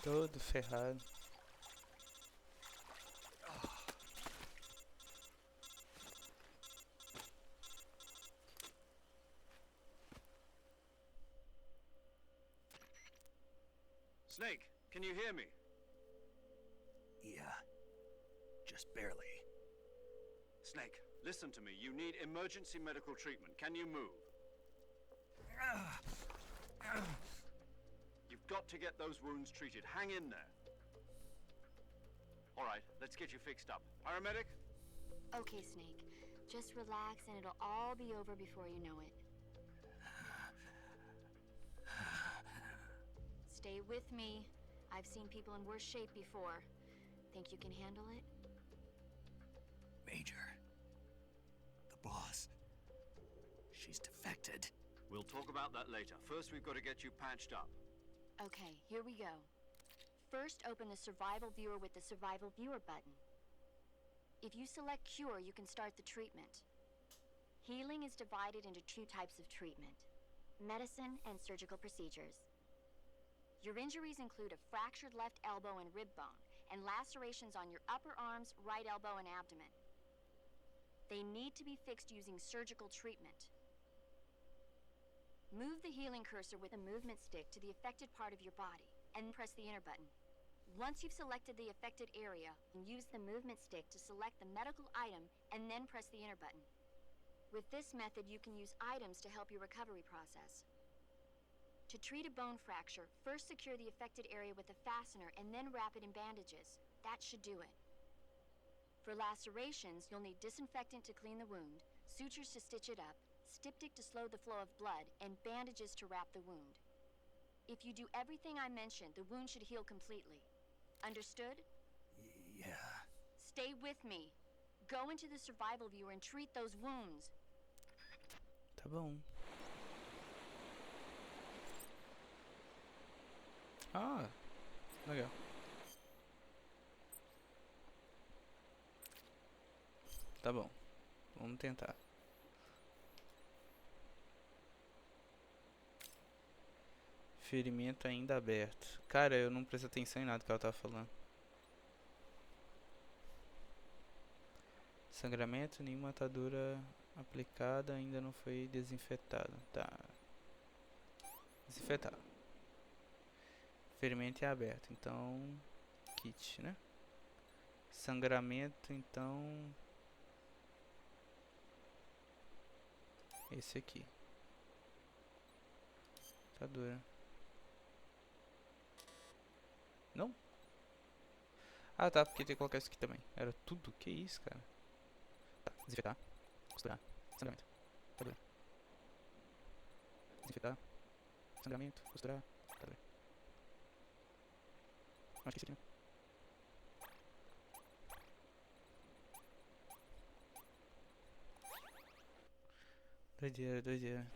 Todo ferrado. Snake, can you hear me? Yeah, just barely. Snake, listen to me. You need emergency medical treatment. Can you move? You've got to get those wounds treated. Hang in there. All right, let's get you fixed up. Paramedic? Okay, Snake. Just relax and it'll all be over before you know it. Stay with me. I've seen people in worse shape before. Think you can handle it? Major. The boss. She's defected. We'll talk about that later. First, we've got to get you patched up. Okay, here we go. First, open the survival viewer with the survival viewer button. If you select cure, you can start the treatment. Healing is divided into two types of treatment: medicine and surgical procedures. Your injuries include a fractured left elbow and rib bone, and lacerations on your upper arms, right elbow, and abdomen. They need to be fixed using surgical treatment. Move the healing cursor with a movement stick to the affected part of your body, and press the enter button. Once you've selected the affected area, use the movement stick to select the medical item, and then press the enter button. With this method, you can use items to help your recovery process. To treat a bone fracture, first secure the affected area with a fastener and then wrap it in bandages. That should do it. For lacerations, you'll need disinfectant to clean the wound, sutures to stitch it up, styptic to slow the flow of blood, and bandages to wrap the wound. If you do everything I mentioned, the wound should heal completely. Understood? Yeah. Stay with me. Go into the survival viewer and treat those wounds. Tá bom. Ah, legal. Tá bom. Vamos tentar. Ferimento ainda aberto. Cara, eu não prestei atenção em nada que ela tava falando. Sangramento, nenhuma atadura aplicada, ainda não foi desinfetada. Tá. Desinfetado. Ferimento é aberto, então kit, né? Sangramento, então esse aqui. Atadura. Não? Ah, tá, porque tem que colocar isso aqui também. Era tudo? Que isso, cara? Tá, desinfetar. Costurar. Sangramento. Atadura. Desinfetar. Sangramento. Costurar. Atadura. Acho que é isso aqui, né? Doideira, doideira.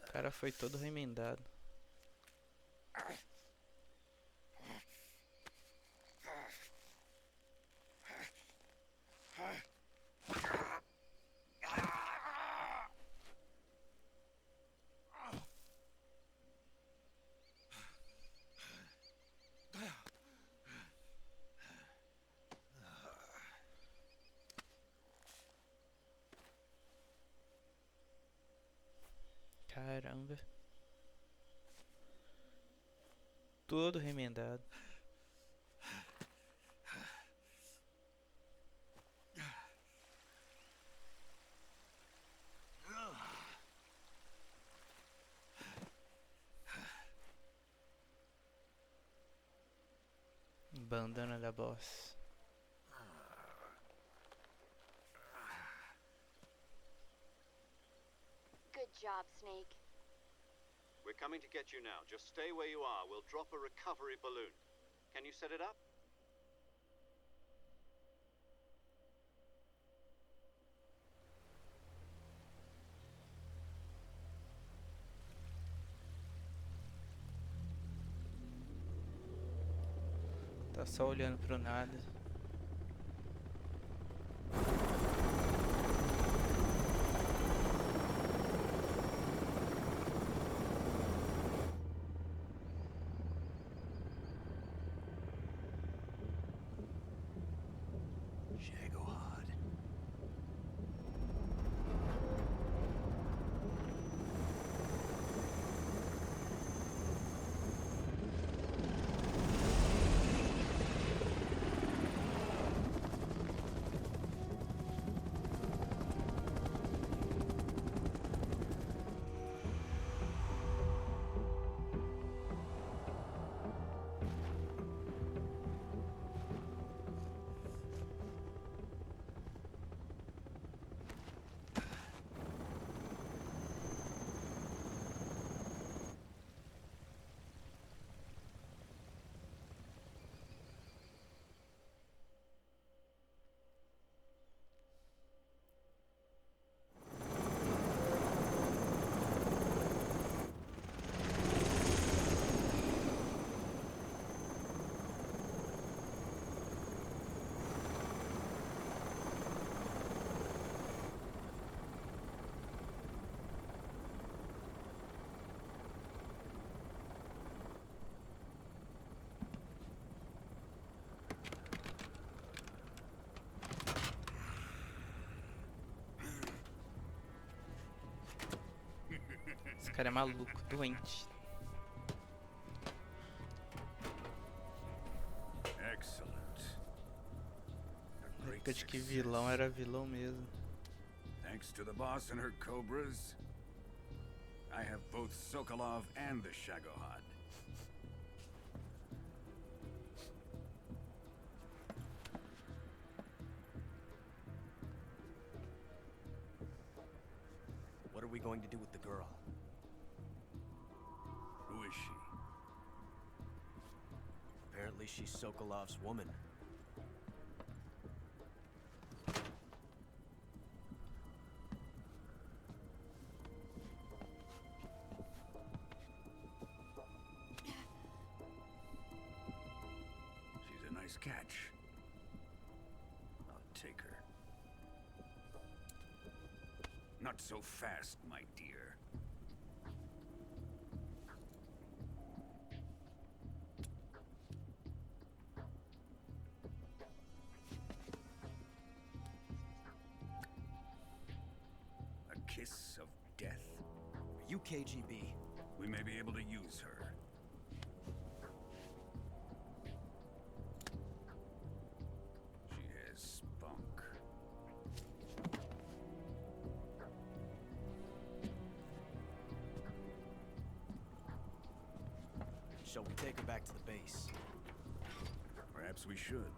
O cara foi todo remendado. Caramba. Todo remendado. Bandana da boss. Good job, Snake. We're coming to get you now. Just stay where you are. We'll drop a recovery balloon. Can you set it up? Tá só olhando pro nada. cara é maluco, doente. Excellent. A Na great época de que success. vilão era vilão mesmo. Thanks to the boss and her cobras, I have both Sokolov and the Shagohod. What are we going to do with the girl? Who is she? Apparently she's Sokolov's woman. She's a nice catch. I'll take her. Not so fast, my dear. A kiss of death? Are you KGB? We may be able to use her. She has spunk. Shall we take her back to the base? Perhaps we should.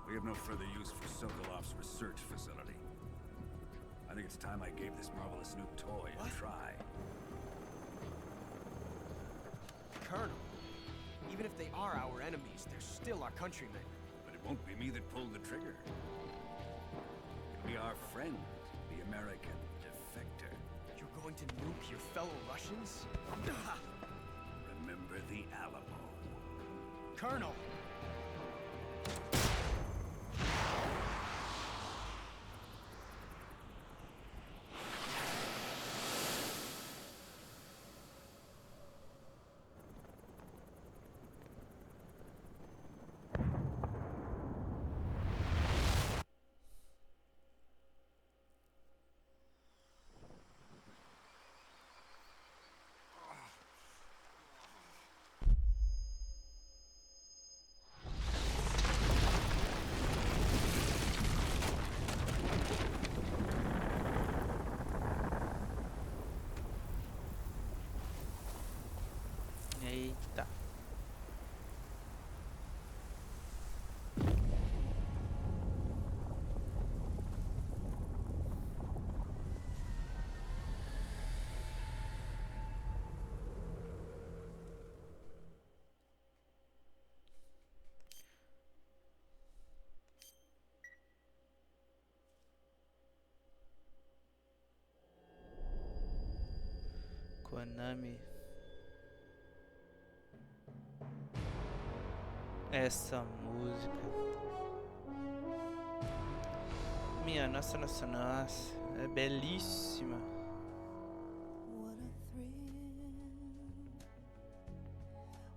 We have no further use for Sokolov's research facility. I think it's time I gave this marvelous new toy What? a try. Colonel, even if they are our enemies, they're still our countrymen. But it won't be me that pulled the trigger. It'll be our friend, the American defector. You're going to nuke your fellow Russians? Remember the Alamo. Colonel! Eita. Konami. Essa música. Minha nossa, nossa, nossa. É belíssima. What a thrill,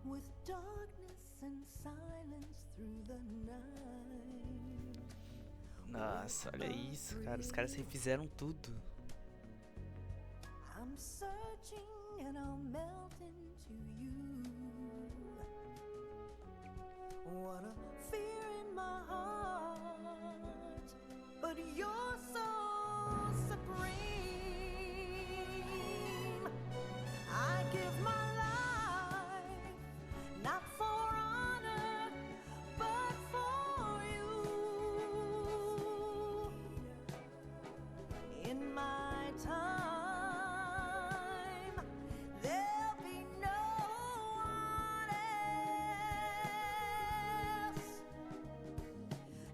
with darkness and silence through the night. Nossa, olha isso, cara. Os caras refizeram tudo. I'm searching and I'll melt into you. What a fear in my heart, but you're so supreme. I give my life, not for honor, but for you. In my time, there'll be no one else.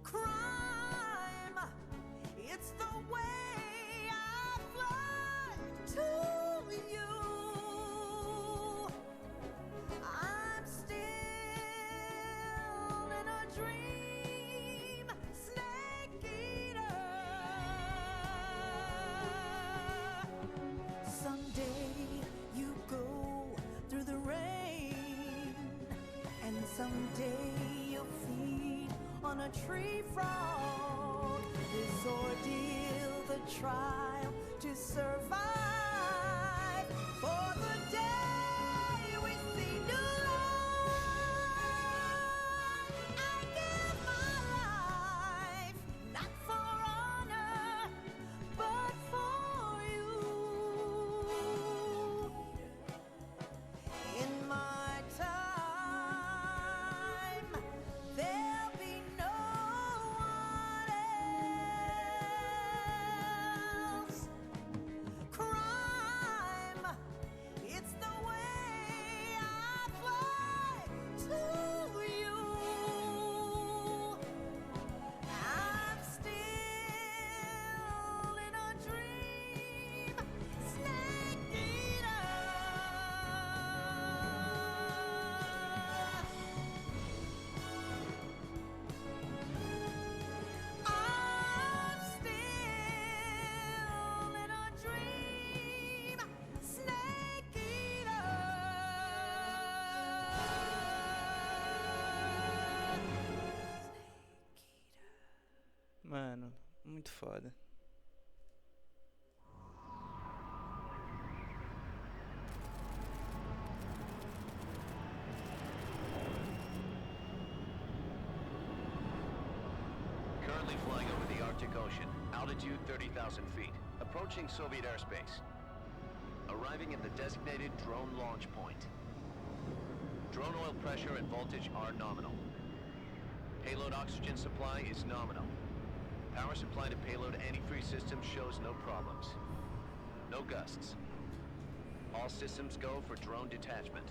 Crime, it's the way I fly to you. I'm still in a dream, snake eater. Someday you go through the rain, and someday you'll feed on a tree frog. This ordeal, the trial to survive for Mano, muito foda. Currently flying over the Arctic Ocean. Altitude 30,000 feet. Approaching Soviet airspace. Arriving at the designated drone launch point. Drone oil pressure and voltage are nominal. Payload oxygen supply is nominal. Power supply to payload antifreeze system shows no problems. No gusts. All systems go for drone detachment.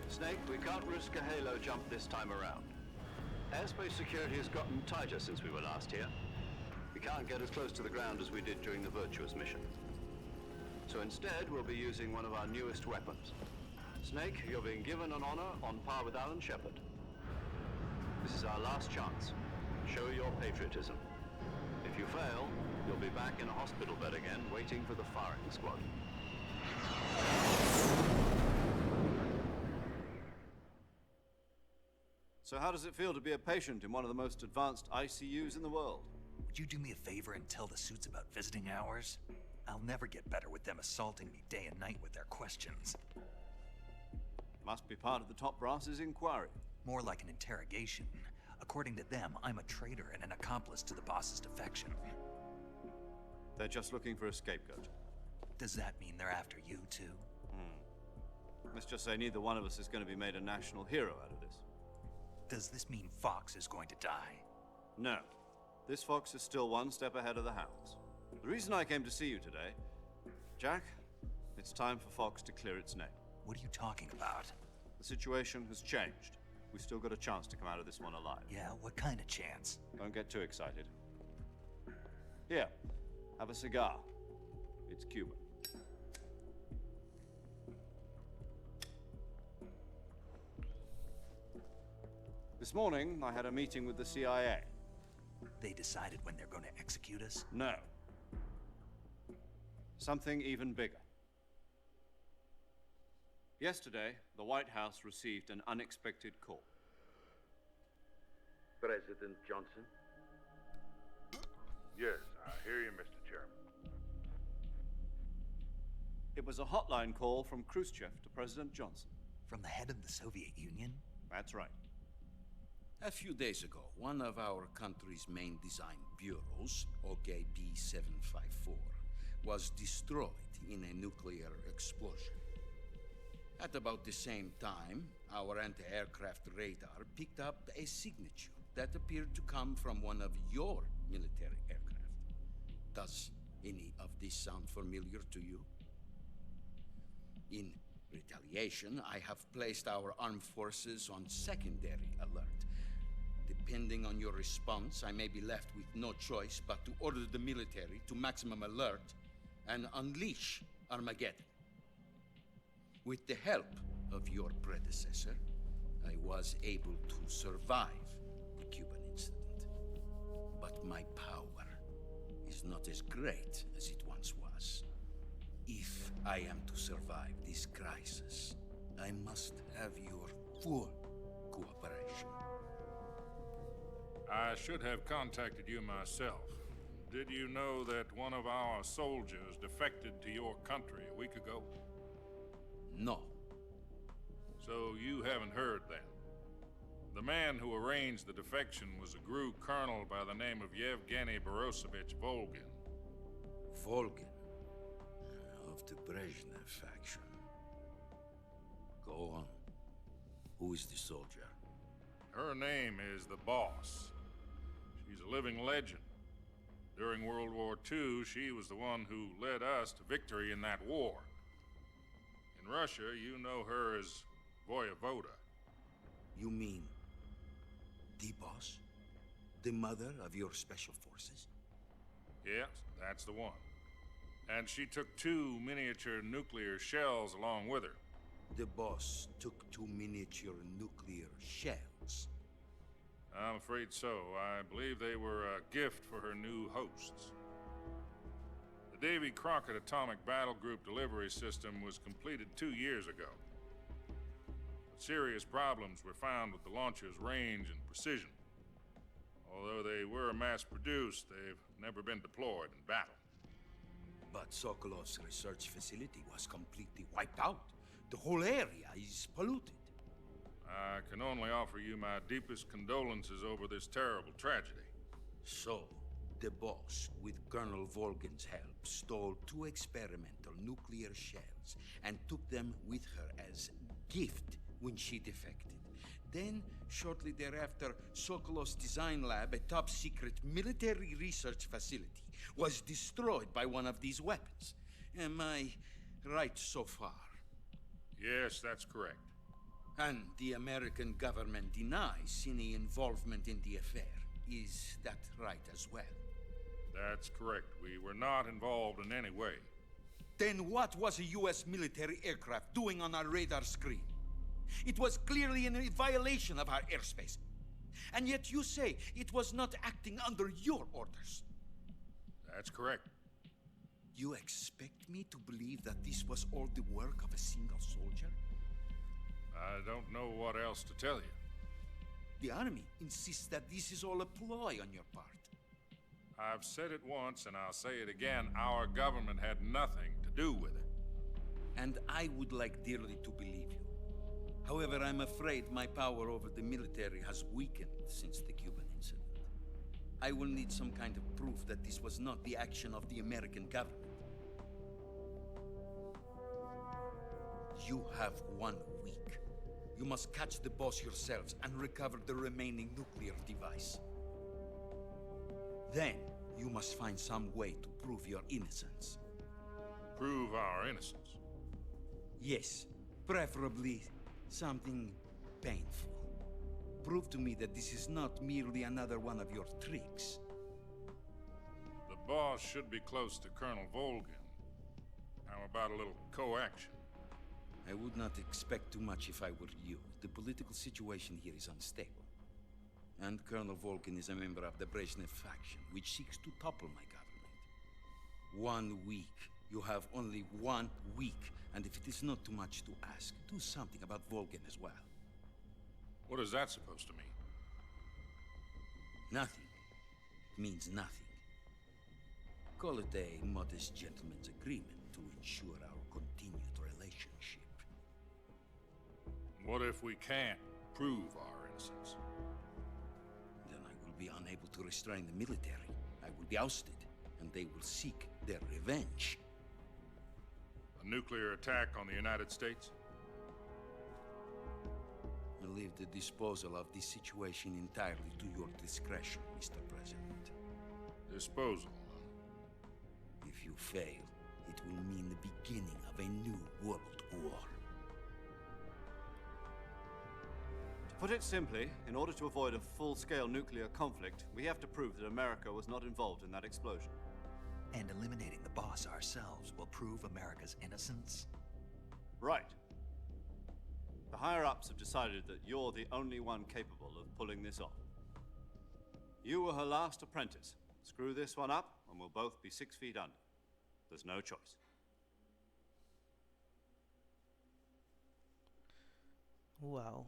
Snake, we can't risk a halo jump this time around. Airspace security has gotten tighter since we were last here. We can't get as close to the ground as we did during the Virtuous mission. So instead, we'll be using one of our newest weapons. Snake, you're being given an honor on par with Alan Shepard. This is our last chance. Show your patriotism. If you fail, you'll be back in a hospital bed again, waiting for the firing squad. So how does it feel to be a patient in one of the most advanced ICUs in the world? Would you do me a favor and tell the suits about visiting hours? I'll never get better with them assaulting me day and night with their questions. Must be part of the top brass's inquiry. More like an interrogation. According to them, I'm a traitor and an accomplice to the boss's defection. They're just looking for a scapegoat. Does that mean they're after you, too? Let's just say neither one of us is going to be made a national hero out of this. Does this mean Fox is going to die? No. This fox is still one step ahead of the hounds. The reason I came to see you today, Jack, it's time for Fox to clear its name. What are you talking about? The situation has changed. We've still got a chance to come out of this one alive. Yeah, what kind of chance? Don't get too excited. Here, have a cigar. It's Cuban. This morning, I had a meeting with the CIA. They decided when they're going to execute us? No. Something even bigger. Yesterday, the White House received an unexpected call. President Johnson? Yes, I hear you, Mr. Chairman. It was a hotline call from Khrushchev to President Johnson. From the head of the Soviet Union? That's right. A few days ago, one of our country's main design bureaus, OKB-754, was destroyed in a nuclear explosion. At about the same time, our anti-aircraft radar picked up a signature that appeared to come from one of your military aircraft. Does any of this sound familiar to you? In retaliation, I have placed our armed forces on secondary alert. Depending on your response, I may be left with no choice but to order the military to maximum alert and unleash Armageddon. With the help of your predecessor, I was able to survive the Cuban incident. But my power is not as great as it once was. If I am to survive this crisis, I must have your full cooperation. I should have contacted you myself. Did you know that one of our soldiers defected to your country a week ago? No. So you haven't heard then. The man who arranged the defection was a GRU colonel by the name of Yevgeny Borosovich Volgin. Volgin, of the Brezhnev faction. Go on. Who is the soldier? Her name is the Boss. She's a living legend. During World War II, she was the one who led us to victory in that war. In Russia, you know her as Voyevoda. You mean the boss? The mother of your special forces? Yes, that's the one. And she took 2 miniature nuclear shells along with her. The boss took 2 miniature nuclear shells. I'm afraid so. I believe they were a gift for her new hosts. The Davy Crockett Atomic Battle Group delivery system was completed 2 years ago. But serious problems were found with the launcher's range and precision. Although they were mass-produced, they've never been deployed in battle. But Sokolov's research facility was completely wiped out. The whole area is polluted. I can only offer you my deepest condolences over this terrible tragedy. So, the boss, with Colonel Volgin's help, stole 2 experimental nuclear shells and took them with her as gift when she defected. Then, shortly thereafter, Sokolov's design lab, a top-secret military research facility, was destroyed by one of these weapons. Am I right so far? Yes, that's correct. And the American government denies any involvement in the affair. Is that right as well? That's correct. We were not involved in any way. Then what was a U.S. military aircraft doing on our radar screen? It was clearly in violation of our airspace. And yet you say it was not acting under your orders. That's correct. You expect me to believe that this was all the work of a single soldier? I don't know what else to tell you. The army insists that this is all a ploy on your part. I've said it once and I'll say it again. Our government had nothing to do with it. And I would like dearly to believe you. However, I'm afraid my power over the military has weakened since the Cuban incident. I will need some kind of proof that this was not the action of the American government. You have 1 week. You must catch the boss yourselves and recover the remaining nuclear device. Then, you must find some way to prove your innocence. Prove our innocence? Yes, preferably something painful. Prove to me that this is not merely another one of your tricks. The boss should be close to Colonel Volgin. How about a little co-action? I would not expect too much if I were you. The political situation here is unstable. And Colonel Volgin is a member of the Brezhnev faction, which seeks to topple my government. 1 week. You have only 1 week. And if it is not too much to ask, do something about Volgin as well. What is that supposed to mean? Nothing. It means nothing. Call it a modest gentleman's agreement to ensure our continued relationship. What if we can't prove our innocence? Then I will be unable to restrain the military. I will be ousted, and they will seek their revenge. A nuclear attack on the United States? I leave the disposal of this situation entirely to your discretion, Mr. President. Disposal, If you fail, it will mean the beginning of a new world war. To put it simply, in order to avoid a full-scale nuclear conflict, we have to prove that America was not involved in that explosion. And eliminating the boss ourselves will prove America's innocence? Right. The higher-ups have decided that you're the only one capable of pulling this off. You were her last apprentice. Screw this one up, and we'll both be 6 feet under. There's no choice. Wow.